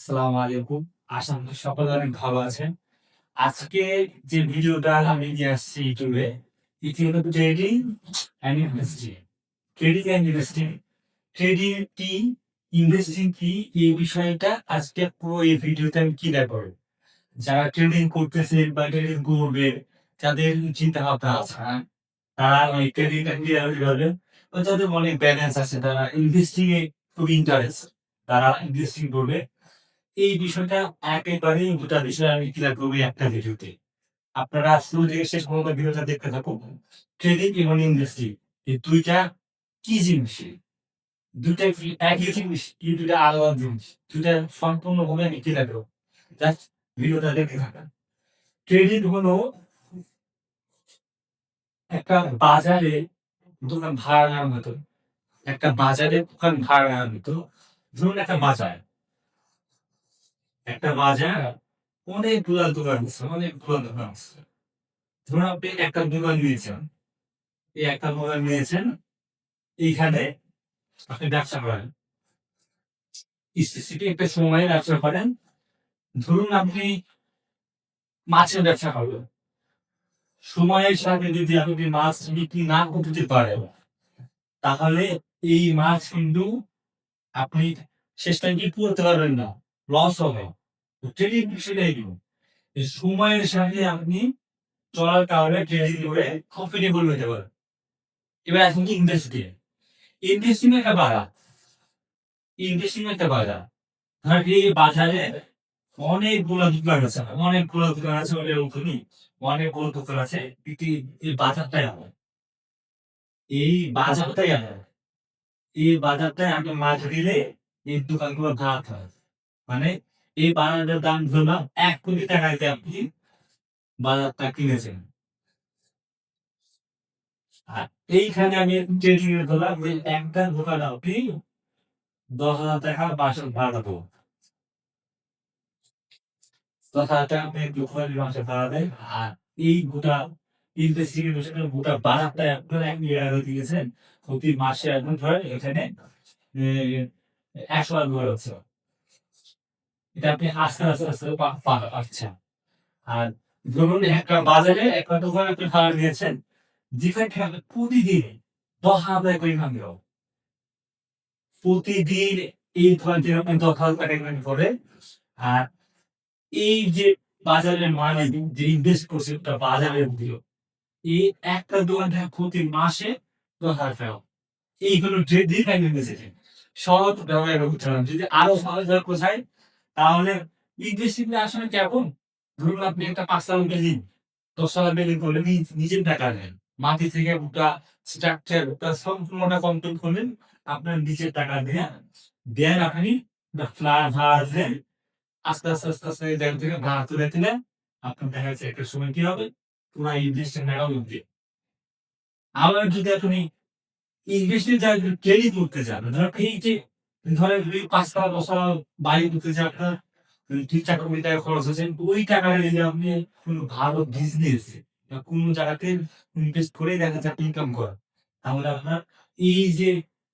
আসসালামু আলাইকুম। আশা করি সকলে অনেক ভালো আছেন। আজকে যে ভিডিওটা আমি নিয়ে আসছি ইউটিউবে, এটি হলো trading and investing. Trading and investing, trading কি, ইনভেস্টিং কি, এই বিষয়টা আজকে পুরো এই ভিডিওতে আমি ক্লিয়ার করব। যারা ট্রেডিং করতেছে বা ট্রেডিং করবে, যাদের চিন্তা ভাবনা আছে, তারা ওই ট্রেডিংটা ক্লিয়ার করবে। যাদের মনে ব্যালেন্স আছে, তারা ইনভেস্টিং এ খুব ইন্টারেস্ট, তারা ইনভেস্টিং করবে। এই বিষয়টা একেবারেই গোটা বিষয় আমি ক্লিয়ার করব এই একটা ভিডিওতে। আপনারা শুরু থেকে শেষ পর্যন্ত ভিডিওটা দেখতে থাকুন। ট্রেডিং এবং ইনভেস্টিং এই ২ টা কি জিনিস? ২ টাই একই জিনিস, কিন্তু ২ টা আলাদা জিনিস। ২ টা সম্পূর্ণভাবে আমি ক্লিয়ার করব। জাস্ট ভিডিওটা দেখতে থাকুন। ট্রেডিং হলো একটা বাজারে দোকান ভাড়া নেওয়ার মতো। একটা বাজারে দোকান ভাড়া নেওয়ার মতো। ধরুন একটা বাজার অনেকগুলা দোকান আছে, অনেকগুলা দোকান আছে। ধরুন আপনি একটা দোকান নিয়েছেন। এই একটা দোকান নিয়েছেন, এইখানে আপনি ব্যবসা করেন। স্পেসিফিক একটা সময়ে ব্যবসা করেন। ধরুন আপনি মাছের ব্যবসা করবেন। সময়ের সাথে যদি আপনি মাছ বিক্রি না করতে পারেন, তাহলে এই মাছ কিন্তু আপনি শেষ টাইম কি করতে পারবেন না, লস হবে। তো ট্রেডিং বিষয়টা এরকম। এই সময়ের সাথে আপনি চলার কারণে ট্রেডিং করে প্রফিটেবল হতে পারেন। এবার আসুন কি ইনভেস্টিং। ইনভেস্টিং একটা বাধা। ইনভেস্টিং একটা বাধা। ধরেন এই বাজারে অনেকগুলো দোকান আছে, অনেকগুলো দোকান আছে বলে ওখানে অনেকগুলো দোকান আছে। কিন্তু এই বাজারটাই আমার। এই বাজারটাই আমার। এই বাজারটায় আমি মাছ দিলে এই দোকানগুলো ভাগ হয়। মানে এই বাজারটার দাম ধরলাম ১ কোটি টাকাতে আপনি বাজারটা কিনেছেন। আর এইখানে আমি ট্রেডিং এর ধরলাম যে একটা দোকান আপনি ১০,০০০ টাকা বাসা ভাড়া দেবো। ১০,০০০ টাকা আপনি দোকানের বাসা ভাড়া দেন। আর এই গোটা ইনভেস্টিগেশন এর গোটা বাজারটা আপনারা ১ মিলিয়ন দিয়েছেন। প্রতি মাসে এখন ধরেন এখানে এ ১০০ লাখ করে হচ্ছে। এটা আপনি আস্তে পাচ্ছেন। আর ধরুন একটা বাজারে একটা দোকানে আপনি ভাড়া নিয়েছেন, যেখানে আপনি প্রতিদিন ১০,০০০ টাকা করে ইনকাম করো। প্রতিদিন এই দোকান থেকে আপনি ১০,০০০ টাকা ইনকাম করে। আর এই যে বাজারের মালিক যে ইনভেস্ট করছে ওটা বাজারের মূল্য। এই একটা দোকান থেকে প্রতি মাসে ১০,০০০ টাকা। এইগুলো ট্রেডিং অ্যান্ড ইনভেস্টিং। সহজ ব্যবহার করতে হবে। যদি আরো সহজভাবে বোঝাই, তাহলে ইনভেস্টিং এ আসলে কেমন? ধরুন আপনি একটা ৫ তলা বিল্ডিং, ১০ তলা বিল্ডিং করলেন, নিজের টাকা নেন। মাটি থেকে ওটা স্ট্রাকচার ওটা সম্পূর্ণটা কমপ্লিট করলেন আপনার নিজের টাকা দিয়ে। দেন আপনি ফ্ল্যাট ভাড়া দেন। আস্তে আস্তে এই জায়গা থেকে ভাড়া তুলে দিলে আপনার দেখা যাচ্ছে একটা সময় কি হবে? পুরা ইনভেস্টের টাকা উঠবে। আবার যদি আপনি ইনভেস্টে যান, ট্রেডিং করতে যান। ধরেন এই যে ধরেন ৫ তলা ১০ তলা বাড়ি করতে যে আপনার ৩-৪ কোটি টাকা খরচ হচ্ছে, ওই টাকাটা যদি আপনি কোন ভালো বিজনেস বা কোন জায়গাতে ইনভেস্ট করে দেখা যাচ্ছে আপনি ইনকাম করেন, তাহলে আপনার এই যে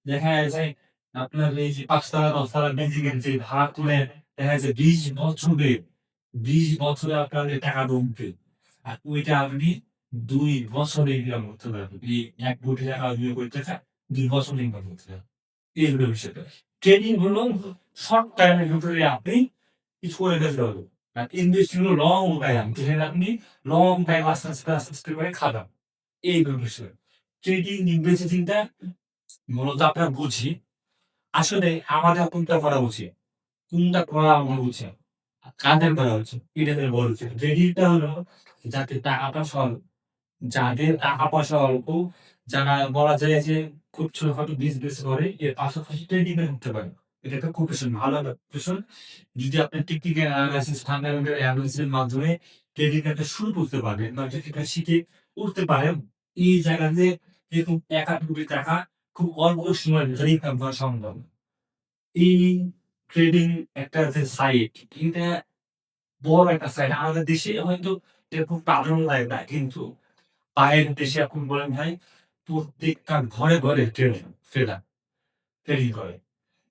দেখা যাচ্ছে আপনার এই যে ৫ তলা ১০ তলা বিল্ডিং এর যে ভাড়া তুলেন, দেখা যাচ্ছে ২০ বছরে আপনার এই টাকাটা উঠবে। আর ওইটা আপনি ২ বছরে ইনকাম করতে পারবেন। এই ৳১,০০,০০,০০০ বিনিয়োগ করতেছে, ২ বছরে ইনকাম করতে পারবেন। এই হলো বিষয়টা। ট্রেডিং হলো শর্ট টাইমের ভিতরে আপনি কিছু করে ফেলতে হবে। আর ইনভেস্ট হলো লং টাইম, যেখানে আপনি লং টাইম আস্তে আস্তে করে খাটান। এই হলো বিষয়। ট্রেডিং, ইনভেস্টিংটা মূলত আপনার বুঝি। আসলে আমাদের কোনটা করা উচিত? কোনটা করা আমার উচিত? কাদের করা উচিত? এটা নিয়ে বলা উচিত। ট্রেডিংটা হলো যাতে টাকাটা যাদের টাকা-পয়সা অল্প, যারা বলা যায় যে খুব ছোটখাটো বিজনেস করে, এর পাশাপাশি ট্রেডিং এ ঢুকতে পারে। এটা একটা প্রফেশন, ভালো একটা প্রফেশন। যদি আপনি টেকনিক্যাল অ্যানালাইসিস, ফান্ডামেন্টাল অ্যানালিসিস এর মাধ্যমে ট্রেডিং একটা শুরু করতে পারবেন বা যদি এটা শিখে উঠতে পারেন, এই জায়গাতে যেরকম ৳১,০০,০০,০০০ টাকা খুব অল্প সময়ের ভিতরে ইনকাম করা সম্ভব। এই ট্রেডিং একটা যে সাইট, এটা বড় একটা সাইট। আমাদের দেশে হয়তো এরকম প্রাধান্য দেয় না। কিন্তু বাইরের দেশে এখন বলেন ভাই, প্রত্যেকটা ঘরে ট্রেডিং করে।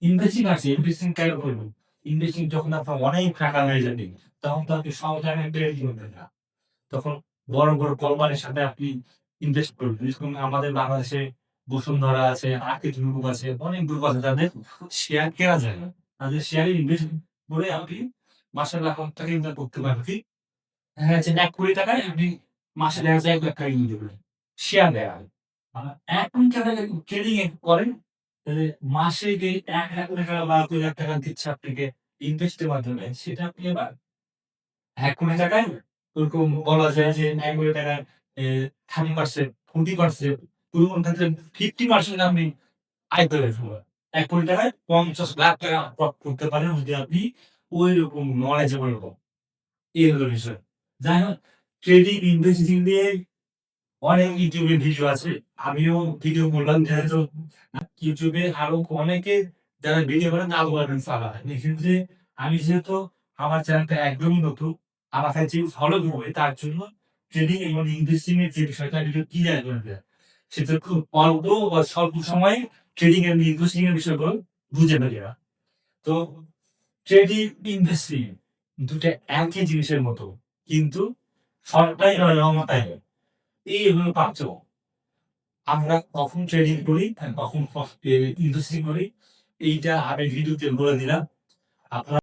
ইনভেস্টিং আছে, ইনভেস্টিং কেন করব? ইনভেস্টিং যখন আপনার অনেক টাকা হয়ে যাবে, তখন তো আপনি সব জায়গায় ট্রেডিং করবেন না। তখন বড়, বড় কোম্পানির সাথে আপনি ইনভেস্ট করবেন। যেরকম আমাদের বাংলাদেশে বসুন্ধরা আছে, আর্কিড গ্রুপ আছে, অনেক গ্রুপ আছে যাদের শেয়ার কেনা যায় না। তাদের শেয়ারে ইনভেস্ট করে আপনি মাসে লাখ, লাখ টাকা ইনকাম করতে পারবেন। কি? দেখা যাচ্ছে ৳১,০০,০০,০০০ আপনি মাসে দেখা যাচ্ছে ৳১,০০,০০০ ইনকাম করলেন। শেয়ার দেয়া হয়। এখন যারা ট্রেডিং করেন, তাহলে মাসে যে ৳১,০০,০০০ বা ৳২,০০,০০০ দিচ্ছে আপনাকে ইনভেস্টের মাধ্যমে, সেটা আপনি এবার ৳১,০০,০০০ ওরকম বলা যায় যে ৳১,০০,০০০ এ 30% 40% কোন ক্ষেত্রে 50% আপনি আয় করে ফেলবেন। ৳১,০০,০০,০০০ ৳৫০,০০,০০০ প্রফিট করতে পারেন যদি আপনি ঐরকম knowledgeable হন। এই হলো বিষয়। যাই হোক, ট্রেডিং, ইনভেস্টিং নিয়ে অনেক ইউটিউবে ভিডিও আছে। আমিও ভিডিও করলাম যেহেতু ইউটিউবে আরো অনেকে যারা ভিডিও করেন অ্যালগরিদম চালায়। এক্ষেত্রে আমি যেহেতু আমার চ্যানেলটা একদমই নতুন, আমার কাছে ফলো করবে তার জন্য ট্রেডিং এবং ইনভেস্টিং এর যে বিষয়টা একটু ক্লিয়ার করে দেয়া। সেটা খুব অল্প বা স্বল্প সময়ে ট্রেডিং এবং ইনভেস্টিং এর বিষয়গুলো বুঝে নেওয়া। তো ট্রেডিং, ইনভেস্টিং ২ টা একই জিনিসের মতো। কিন্তু সবটাই হয় রমতায়। এই হলো পার্থক্য। আমরা কখন ট্রেডিং করি, কখন ইনভেস্টিং করি, এইটা আমি ভিডিওতে বলে দিলাম। আপনারা